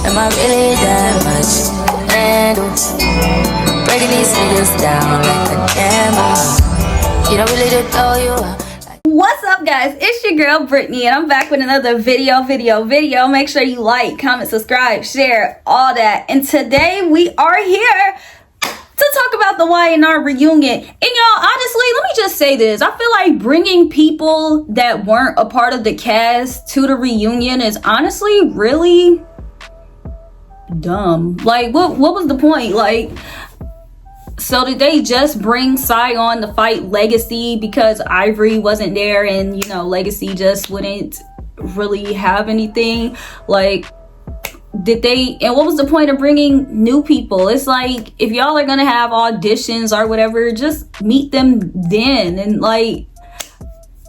Am I really that much to handle? Breaking these niggas down like a camel. You don't really to throw you up. What's up, guys? It's your girl Brittany, and I'm back with another video. Make sure you like, comment, subscribe, share, all that. And today we are here to talk about the Y&R reunion. And y'all, honestly, let me just say this. I feel like bringing people that weren't a part of the cast to the reunion is honestly really dumb. Like, what was the point? Like, so did they just bring Psy on to fight Legacy because Ivory wasn't there and, you know, Legacy just wouldn't really have anything? Like, did they, and what was the point of bringing new people? It's like, if y'all are gonna have auditions or whatever, just meet them then. And like,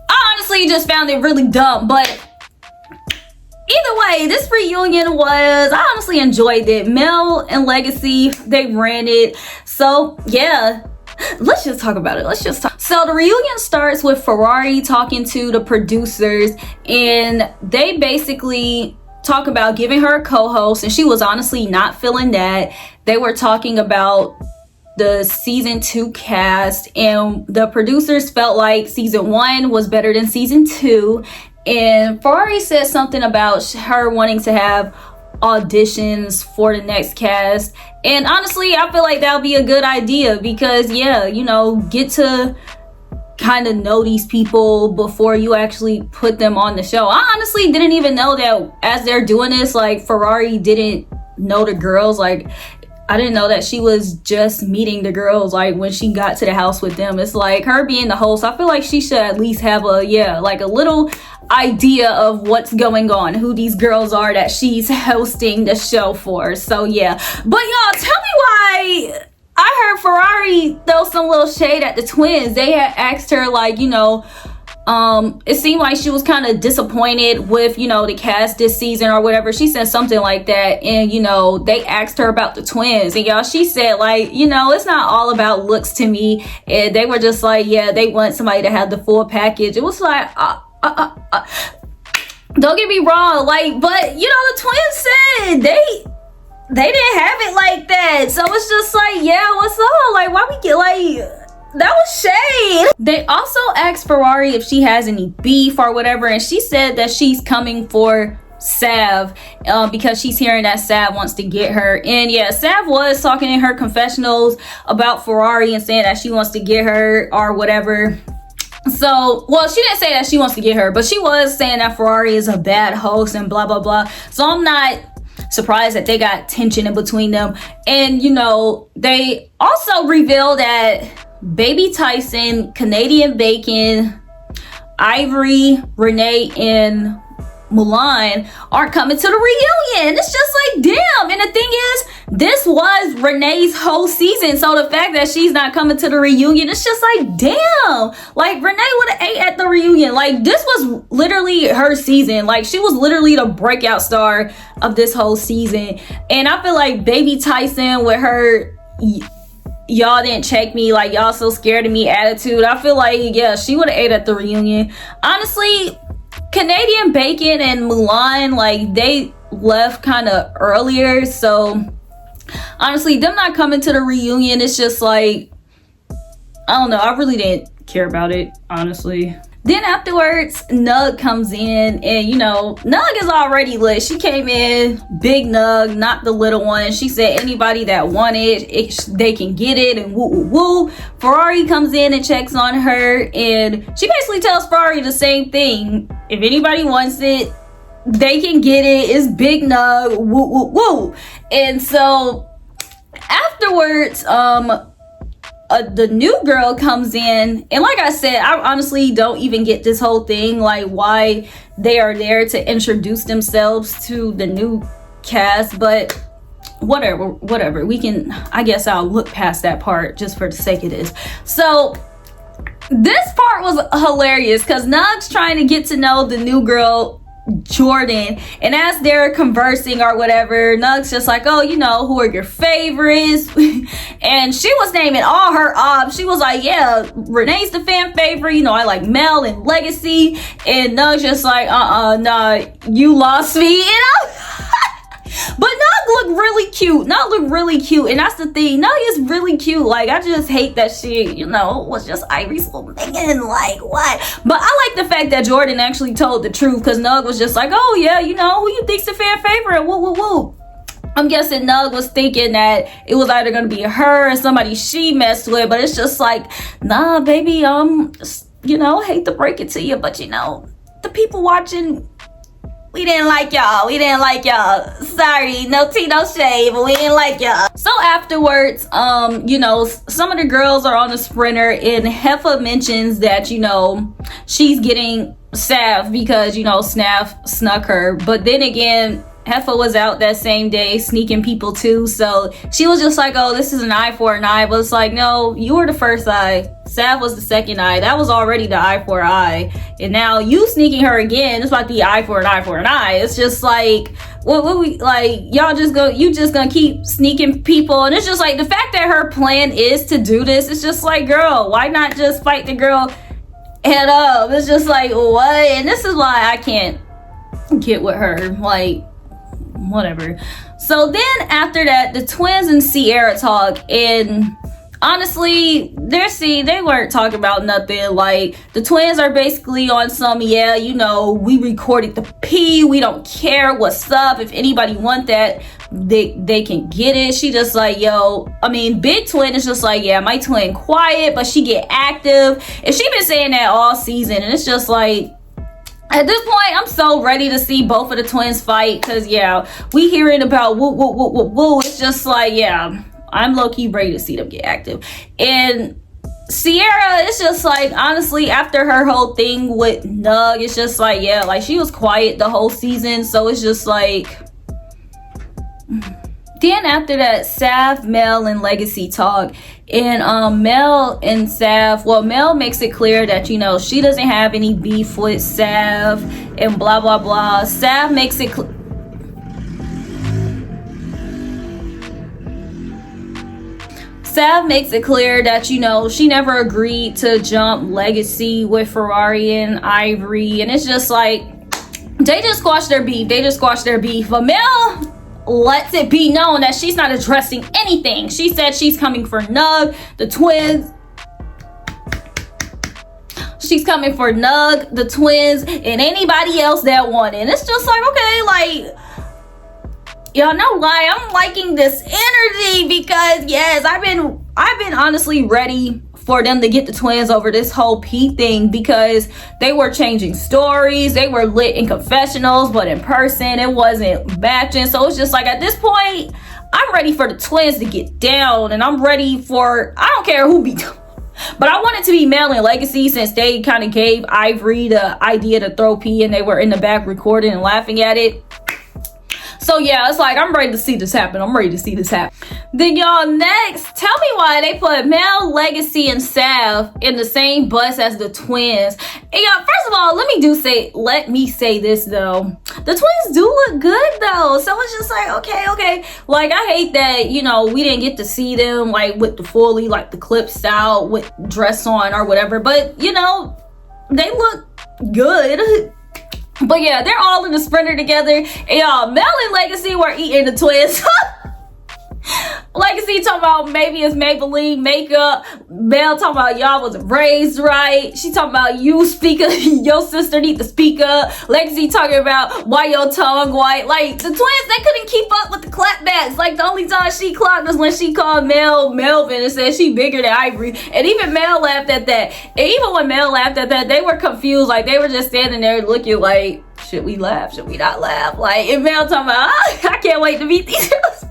I honestly just found it really dumb. But either way, this reunion was, I honestly enjoyed it. Mel and Legacy, they ran it. So yeah, let's just talk about it. Let's just talk. So the reunion starts with Ferrari talking to the producers, and they basically talk about giving her a co-host, and she was honestly not feeling that. They were talking about the season 2 cast, and the producers felt like season 1 was better than season 2. And Ferrari said something about her wanting to have auditions for the next cast. And honestly, I feel like that would be a good idea because, yeah, you know, get to kind of know these people before you actually put them on the show. I honestly didn't even know that as they're doing this, like, Ferrari didn't know the girls. Like, I didn't know that she was just meeting the girls, like, when she got to the house with them. It's like, her being the host, I feel like she should at least have a, yeah, like a little idea of what's going on, who these girls are that she's hosting the show for. So yeah, but y'all, tell me why I heard Ferrari throw some little shade at the twins. They had asked her, like, you know, it seemed like she was kind of disappointed with, you know, the cast this season or whatever. She said something like that, and, you know, they asked her about the twins, and y'all, she said, like, you know, it's not all about looks to me. And they were just like, yeah, they want somebody to have the full package. It was like, don't get me wrong, like, but, you know, the twins said they didn't have it like that. So it's just like, yeah, what's up? Like, why we get, like, that was shade. They also asked Ferrari if she has any beef or whatever, and she said that she's coming for Sav because she's hearing that Sav wants to get her. And yeah, Sav was talking in her confessionals about Ferrari and saying that she wants to get her or whatever. So, well, she didn't say that she wants to get her, but she was saying that Ferrari is a bad host and blah, blah, blah. So I'm not surprised that they got tension in between them. And, you know, they also revealed that Baby Tyson, Canadian Bacon, Ivory, Renee, and Mulan are coming to the reunion. It's just like, damn. And the thing is, this was Renee's whole season. So the fact that she's not coming to the reunion, it's just like, damn. Like, Renee would have ate at the reunion. Like, this was literally her season. Like, she was literally the breakout star of this whole season. And I feel like Baby Tyson with her y'all didn't check me, like, y'all so scared of me attitude, I feel like, yeah, she would have ate at the reunion. Honestly, Canadian Bacon and Mulan, like, they left kind of earlier. So honestly, them not coming to the reunion, it's just like, I don't know, I really didn't care about it, honestly. Then afterwards, Nug comes in, and, you know, Nug is already lit. She came in, big Nug, not the little one. She said anybody that wanted it, they can get it, and woo, woo, woo. Ferrari comes in and checks on her, and she basically tells Ferrari the same thing. If anybody wants it, they can get it. It's big Nug, woo, woo, woo. And so afterwards, the new girl comes in, and like I said, I honestly don't even get this whole thing, like, why they are there to introduce themselves to the new cast, but whatever, we can, I guess I'll look past that part just for the sake of this. So this part was hilarious because Nug's trying to get to know the new girl, Jordan, and as they're conversing or whatever, Nug's just like, oh, you know, who are your favorites? And she was naming all her ops. She was like, yeah, Renee's the fan favorite, you know, I like Mel and Legacy. And Nug's just like, nah, you lost me, you know. But no, really cute. Nug look really cute. And that's the thing. Nug is really cute. Like, I just hate that she, you know, was just Ivory's little man. Like, what? But I like the fact that Jordan actually told the truth, because Nug was just like, oh, yeah, you know, who you think's the fan favorite? Woo, woo, woo. I'm guessing Nug was thinking that it was either going to be her or somebody she messed with. But it's just like, nah, baby, you know, hate to break it to you, but, you know, the people watching, we didn't like y'all. We didn't like y'all. Sorry, no tea, no shade, but we didn't like y'all. So afterwards, you know, some of the girls are on the sprinter, and Heffa mentions that, you know, she's getting Sav because, you know, Snav snuck her. But then again, Heffa was out that same day sneaking people too, so she was just like, oh, this is an eye for an eye. But it's like, no, you were the first eye, Sav was the second eye. That was already the eye for an eye, and now you sneaking her again. It's like the eye for an eye for an eye. It's just like, what we like, y'all just go, you just gonna keep sneaking people. And it's just like, the fact that her plan is to do this, it's just like, girl, why not just fight the girl head up? It's just like, what? And this is why I can't get with her, like, whatever. So then after that, the twins and Sierra talk, and honestly, they weren't talking about nothing. Like, the twins are basically on some, yeah, you know, we recorded the P, we don't care, what's up, if anybody want that, they can get it. She just like, yo, I mean, big twin is just like, yeah, my twin quiet, but she get active, and she been saying that all season. And it's just like, at this point, I'm so ready to see both of the twins fight, because, yeah, we hearing about woo, woo, woo, woo, woo. It's just like, yeah, I'm low-key ready to see them get active. And Sierra, it's just like, honestly, after her whole thing with Nug, it's just like, yeah, like, she was quiet the whole season, so it's just like... Then after that, Sav, Mel, and Legacy talk, and Mel and Sav, well, Mel makes it clear that, you know, she doesn't have any beef with Sav and blah blah blah. Sav makes it clear that, you know, she never agreed to jump Legacy with Ferrari and Ivory, and it's just like, they just squashed their beef. But Mel lets it be known that she's not addressing anything. She said she's coming for Nug, the twins. She's coming for Nug, the twins, and anybody else that want it. And it's just like, okay, like, y'all know why I'm liking this energy, because yes, I've been honestly ready for them to get the twins over this whole P thing, because they were changing stories, they were lit in confessionals, but in person it wasn't matching. So it's just like, at this point, I'm ready for the twins to get down, and I'm ready for, I don't care who be but I want it to be Mel and Legacy, since they kind of gave Ivory the idea to throw P, and they were in the back recording and laughing at it. So yeah, it's like, I'm ready to see this happen. Then y'all, next, tell me why they put Mel, Legacy, and Sav in the same bus as the twins. And y'all, first of all, let me say this though. The twins do look good though. So it's just like, okay. Like, I hate that, you know, we didn't get to see them like with the fully, like the clips out with dress on or whatever. But, you know, they look good. But yeah, they're all in the sprinter together. And y'all, Mel and Legacy were eating the twins. Legacy talking about maybe it's Maybelline makeup. Mel talking about y'all wasn't raised right. She talking about your sister need to speak up. Legacy talking about why your tongue white. Like, the twins, they couldn't keep up with the clapbacks. Like, the only time she clocked was when she called Mel Melvin and said she bigger than Ivory. And even Mel laughed at that. And even when Mel laughed at that, they were confused. Like, they were just standing there looking like, should we laugh? Should we not laugh? Like, and Mel talking about, I can't wait to meet these girls.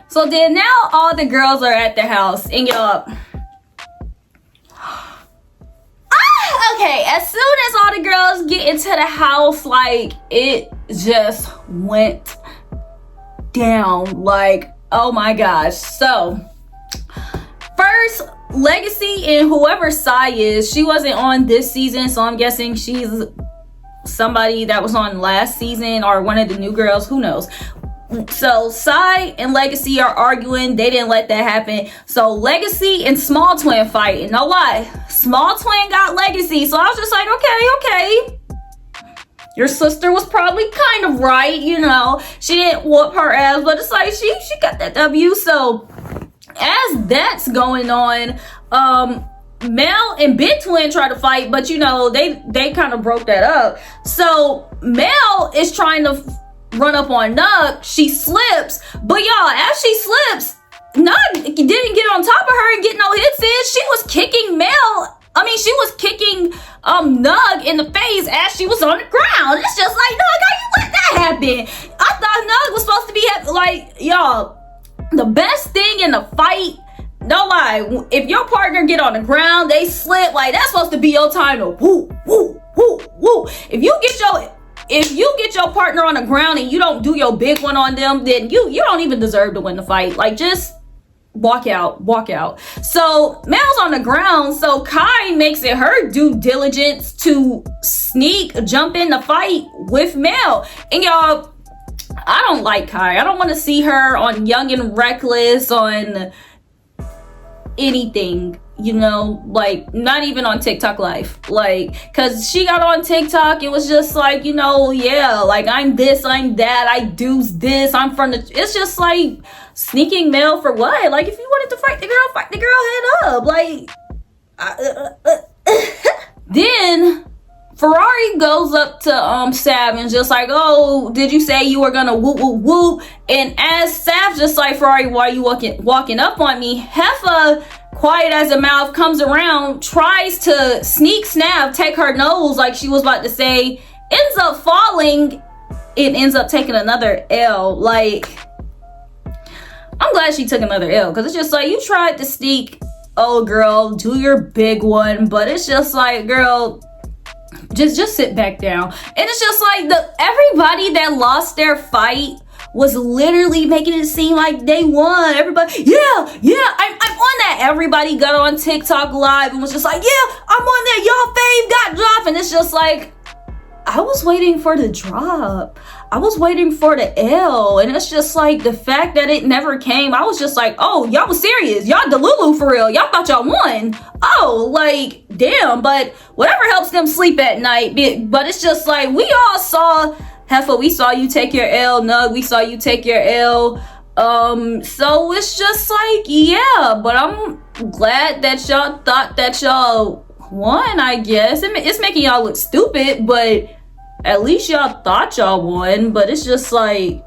So then now all the girls are at the house, and y'all, okay, as soon as all the girls get into the house, like, it just went down. Like, oh my gosh. So first, Legacy and whoever Sai is, she wasn't on this season, so I'm guessing she's somebody that was on last season or one of the new girls, who knows. So Sai and Legacy are arguing. They didn't let that happen. So Legacy and Small Twin fighting. No lie, Small Twin got Legacy. So I was just like, okay. your sister was probably kind of right, you know. She didn't whoop her ass, but it's like she got that W. So as that's going on, Mel and Big Twin try to fight, but you know, they kind of broke that up. So Mel is trying to run up on Nug. She slips, but y'all, as she slips, Nug didn't get on top of her and get no hits in. She was kicking she was kicking Nug in the face as she was on the ground. It's just like, Nug, how you let that happen? I thought Nug was supposed to be like, y'all, the best thing in the fight, no lie, if your partner get on the ground, they slip, like that's supposed to be your time to woo, woo, woo, woo. If you get your partner on the ground and you don't do your big one on them, then you don't even deserve to win the fight. Like, just walk out. So Mel's on the ground, so Kai makes it her due diligence to jump in the fight with Mel. And y'all, I don't like Kai. I don't want to see her on Young and Reckless, on anything, you know, like not even on TikTok Live, like, cause she got on TikTok, it was just like, you know, yeah, like I'm this, I'm that, I do this, I'm from the, it's just like sneaking Mel for what? Like, if you wanted to fight the girl head up. Like, then Ferrari goes up to Sav and just like, oh, did you say you were gonna whoop whoop whoop? And as Sav's just like, Ferrari, why are you walking up on me? Heffa, quiet as a mouse, comes around, tries to sneak snap, take her nose like she was about to say, ends up falling, and ends up taking another L. Like, I'm glad she took another L, because it's just like, you tried to sneak, oh girl, do your big one, but it's just like, girl, just sit back down. And it's just like, everybody that lost their fight was literally making it seem like they won. Everybody, yeah, I'm on that. Everybody got on TikTok Live and was just like, yeah, I'm on that. Y'all fave got dropped. And it's just like, I was waiting for the drop. I was waiting for the L. And it's just like, the fact that it never came, I was just like, oh, y'all was serious. Y'all Delulu for real. Y'all thought y'all won. Oh, like, damn. But whatever helps them sleep at night. But it's just like, we all saw, Heffa, we saw you take your L. Nug, we saw you take your L. So it's just like, yeah. But I'm glad that y'all thought that y'all won, I guess. It's making y'all look stupid, but at least y'all thought y'all won. But it's just like,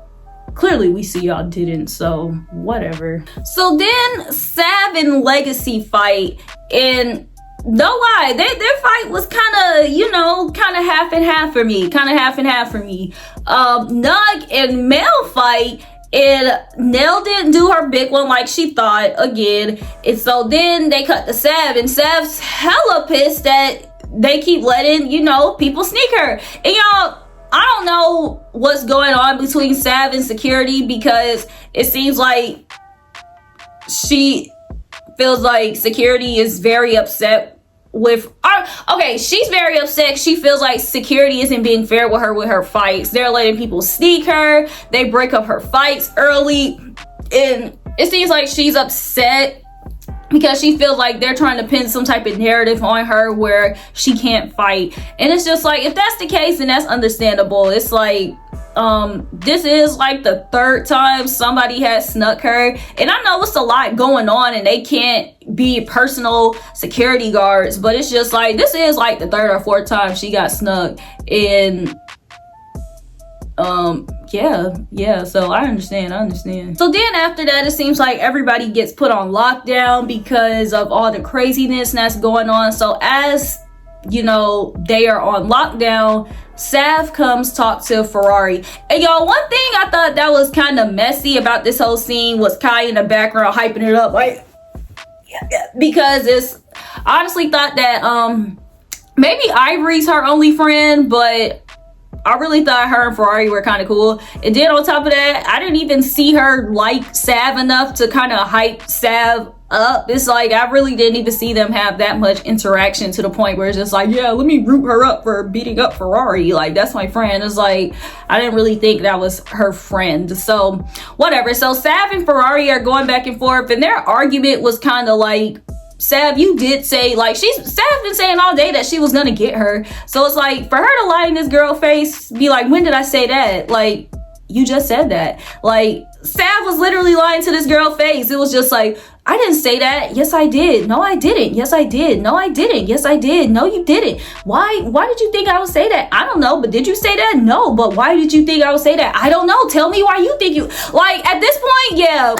clearly we see y'all didn't, so whatever. So then Sav and Legacy fight, and no lie, their fight was kind of, you know, kind of half and half for me. Nug and Mel fight, and Nell didn't do her big one like she thought again. And so then they cut to Sav, and Sav's hella pissed that they keep letting, you know, people sneak her. And y'all, I don't know what's going on between Sav and security, because it seems like she feels like security is very upset with she's very upset. She feels like security isn't being fair with her fights. They're letting people sneak her, they break up her fights early, and it seems like she's upset because she feels like they're trying to pin some type of narrative on her where she can't fight. And it's just like, if that's the case, then that's understandable. It's like, this is like the third time somebody has snuck her, and I know it's a lot going on and they can't be personal security guards, but it's just like, this is like the third or fourth time she got snuck. And yeah, so I understand. So then after that, it seems like everybody gets put on lockdown because of all the craziness that's going on. So as you know, they are on lockdown, Sav comes talk to Ferrari. And y'all, one thing I thought that was kind of messy about this whole scene was Kai in the background hyping it up, like, because I honestly thought that maybe Ivory's her only friend, but I really thought her and Ferrari were kind of cool. And then on top of that, I didn't even see her like Sav enough to kind of hype Sav up. It's like, I really didn't even see them have that much interaction to the point where it's just like, yeah, let me root her up for beating up Ferrari. Like, that's my friend. It's like, I didn't really think that was her friend. So whatever. So Sav and Ferrari are going back and forth, and their argument was kind of like Sav, you did say, like, Sav been saying all day that she was gonna get her. So it's like, for her to lie in this girl face, be like, when did I say that? Like, you just said that. Like, Sav was literally lying to this girl face. It was just like, I didn't say that. Yes, I did. No, I didn't. Yes, I did. No, I didn't. Yes, I did. No, you didn't. Why did you think I would say that? I don't know, but did you say that? No, but why did you think I would say that? I don't know. Tell me why you think you, like, at this point, yeah.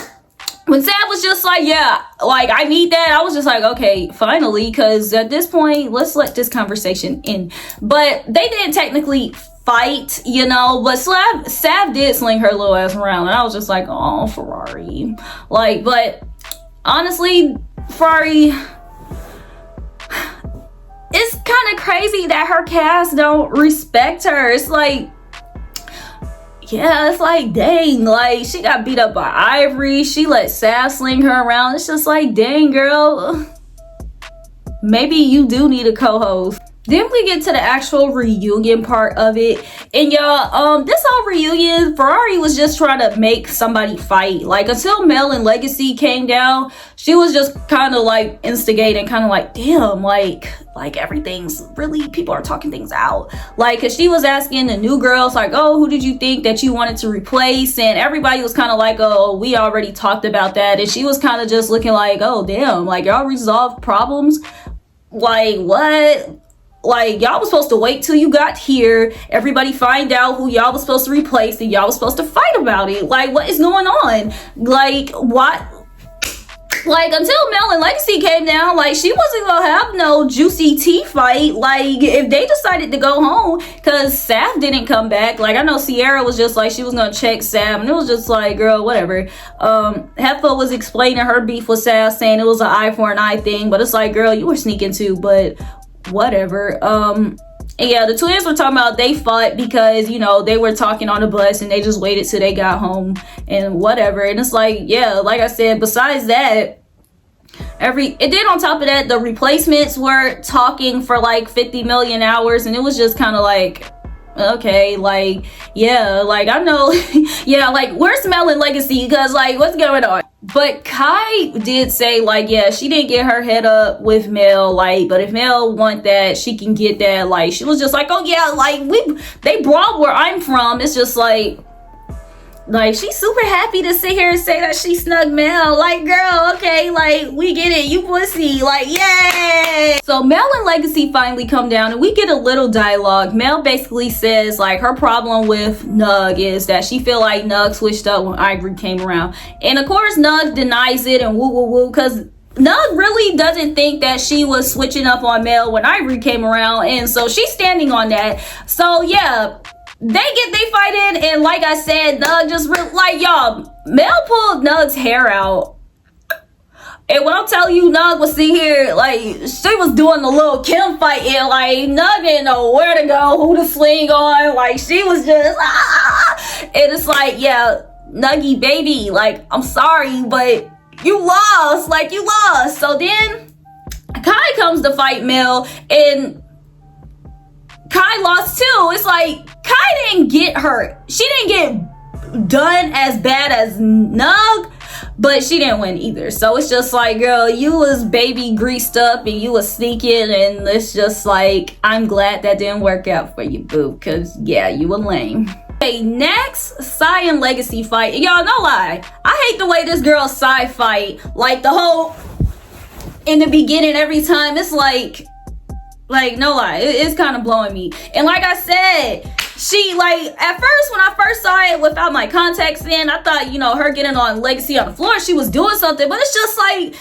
When Sav was just like, yeah, like, I need that, I was just like, okay, finally, because at this point, let's let this conversation end. But they didn't technically fight, you know, but Sav did sling her little ass around, and I was just like, oh, Ferrari. Like, but honestly, Ferrari, it's kind of crazy that her cast don't respect her. It's like, yeah, it's like, dang, like, she got beat up by Ivory. She let Sav sling her around. It's just like, dang, girl, maybe you do need a co-host. Then we get to the actual reunion part of it. And y'all, this whole reunion, Ferrari was just trying to make somebody fight. Like, until Mel and Legacy came down, she was just kind of like instigating, kind of like, damn, like everything's really, people are talking things out. Like, cause she was asking the new girls, like, oh, who did you think that you wanted to replace? And everybody was kind of like, oh, we already talked about that. And she was kind of just looking like, oh, damn, like, y'all resolved problems? Like, what? Like, y'all was supposed to wait till you got here, everybody find out who y'all was supposed to replace, and y'all was supposed to fight about it. Like, what is going on? Like, what? Like, until Mel and Legacy came down, like, she wasn't gonna have no juicy tea fight. Like, if they decided to go home, because Sav didn't come back. Like, I know Sierra was just like, she was gonna check Sav, and it was just like, girl, whatever. Heffa was explaining her beef with Sav, saying it was an eye for an eye thing, but it's like, girl, you were sneaking too, but whatever. And yeah, the twins were talking about they fought because, you know, they were talking on the bus and they just waited till they got home and whatever. And it's like, yeah, like I said, besides that, and then on top of that, the replacements were talking for like 50 million hours, and it was just kind of like, okay, like, yeah, like, I know, yeah, like, where's Mel and Legacy? Because, like, what's going on? But Kai did say, like, yeah, she didn't get her head up with Mel, like, but if Mel want that, she can get that. Like, she was just like, oh yeah, like, they brought where I'm from. It's just like she's super happy to sit here and say that she snugged Mel. Like, girl, okay, like, we get it, you pussy, like, yay. So Mel and Legacy finally come down and we get a little dialogue. Mel basically says, like, her problem with Nug is that she feel like Nug switched up when Ivory came around, and of course Nug denies it and woo woo woo, because Nug really doesn't think that she was switching up on Mel when Ivory came around, and so she's standing on that. So yeah, they fighting, and like I said, Nug just like, y'all, Mel pulled Nug's hair out, and when I'm telling you, Nug was sitting here like she was doing the little Kim fight, and like Nug didn't know where to go, who to swing on, like she was just and it's like, yeah, Nuggy baby, like, I'm sorry, but you lost, like, you lost. So then Kai comes to fight Mel, and Kai lost too. It's like, Kai didn't get hurt. She didn't get done as bad as Nug, but she didn't win either. So it's just like, girl, you was baby greased up and you was sneaking, and it's just like, I'm glad that didn't work out for you, boo, because yeah, you were lame. Okay, next, Sai and Legacy fight. Y'all, no lie, I hate the way this girl Sai fight. Like, the whole, in the beginning, every time, it's like, no lie, it's kind of blowing me. And like I said, she, like, at first, when I first saw it without my contacts in, I thought, you know, her getting on Legacy on the floor, she was doing something, but it's just like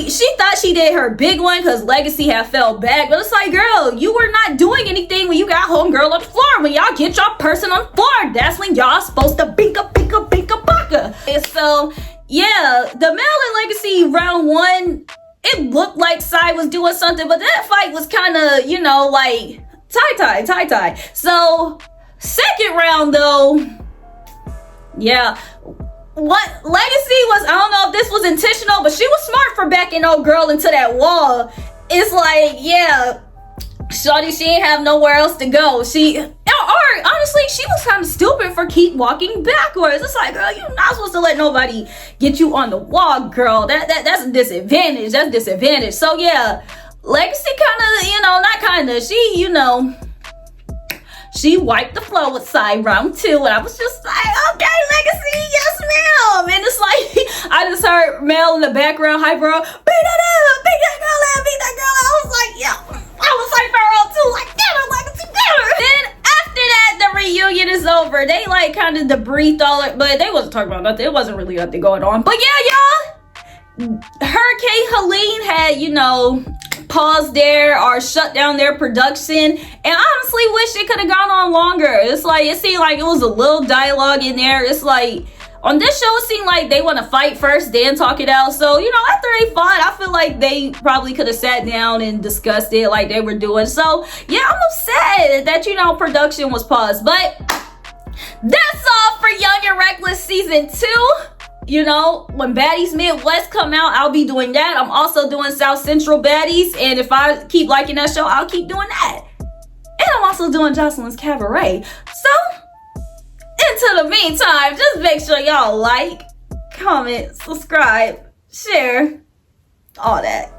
she thought she did her big one because Legacy had fell back, but it's like, girl, you were not doing anything when you got homegirl on the floor. When y'all get your person on the floor, that's when y'all supposed to binka binka binka baka. And so yeah, the Mel and Legacy round one, it looked like Sai was doing something, but that fight was kind of, you know, like tie. So second round though, yeah, what Legacy was, I don't know if this was intentional, but she was smart for backing old girl into that wall. It's like, yeah, shawty, she ain't have nowhere else to go. She, and or honestly, she was kind of stupid for keep walking backwards. It's like, girl, you're not supposed to let nobody get you on the wall, girl. That's a disadvantage. That's disadvantage. So yeah, Legacy kind of, not kind of, she wiped the floor with side round 2, and I was just like, okay, Legacy, yes, ma'am. And it's like, I just heard Mel in the background hyper, beat that girl out. I was like, yeah, I was like, Pharaoh too, like, get her, Legacy, get her. Then after that, the reunion is over. They like kind of debriefed all it, but they wasn't talking about nothing. It wasn't really nothing going on. But yeah, y'all, Hurricane Helene had, paused there or shut down their production, and honestly wish it could have gone on longer. It's like, it seemed like it was a little dialogue in there. It's like, on this show, it seemed like they want to fight first, then talk it out. So, after they fought, I feel like they probably could have sat down and discussed it like they were doing. So, yeah, I'm upset that, production was paused. But that's all for Young and Reckless Season 2. When Baddies Midwest come out, I'll be doing that. I'm also doing South Central Baddies, and if I keep liking that show, I'll keep doing that. And I'm also doing Jocelyn's Cabaret. So, until the meantime, just make sure y'all like, comment, subscribe, share, all that.